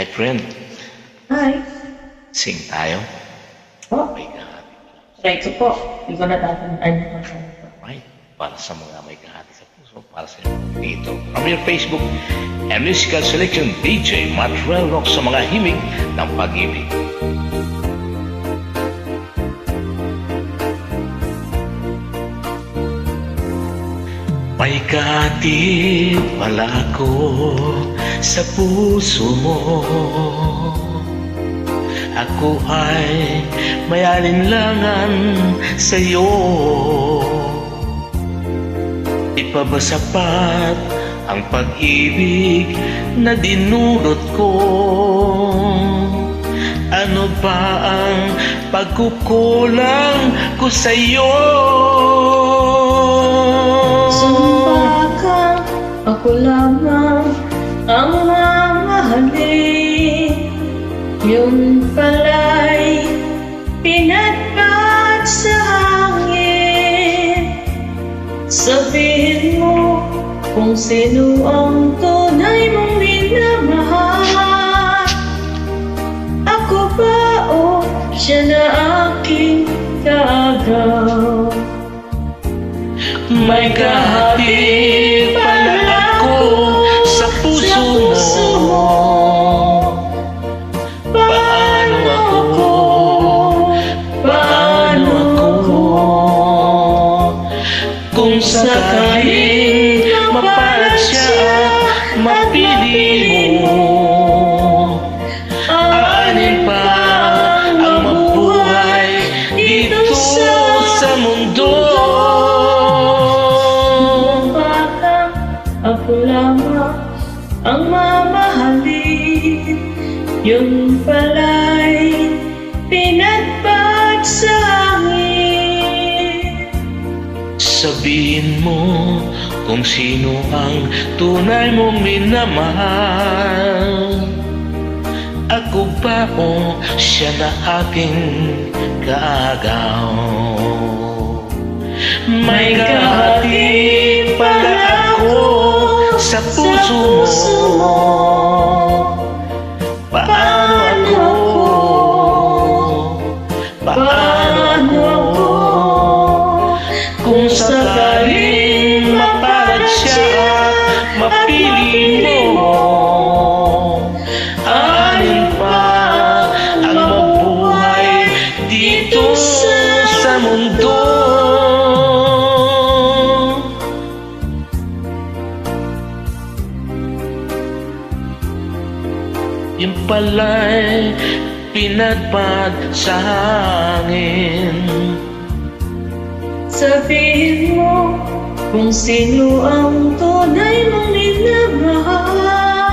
Hi, friend. Hi. Sing tayo. Po. May kahati. Try ko po. Hindi ko natatandaan yung kanta. Right? Para sa mga may kahati sa puso, para sa inyo dito. From your Facebook and musical selection, DJ Matrel Rock sa mga himig ng pag-ibig. May kahati pala ko sa puso mo. Ako ay may alinlangan sa'yo. Di pa ba sapat ang pag-ibig na dinulot ko? Ano ba ang pagkukulang ko sa'yo? Sumpah ako lamang ang mamahalin. Yun pala'y pinatpat sa hangin. Sabihin mo kung sino ang tunay mong minamahal. Ako ba o siya na aking kaagaw? May kahati pala ako sa puso mo. Paano ako? Paano ako? Kung sakaling mapalat siya at mapili mo, aanin pa ang mabuhay dito sa mundo. Ako lamang ang mamahalin. Yung pala'y pinatpat sa hangin. Sabihin mo kung sino ang tunay mong minamahal. Ako ba o siya na aking kaagaw? May kahati pala ako sa puso mo. Paano ako? Paano ako? Kung sakaling mapalad siya at mapili mo, aanin pa ang mabuhay dito sa mundo. Yung pala'y pinatpat sa hangin. Sabihin mo kung sino ang tunay mong minamahal.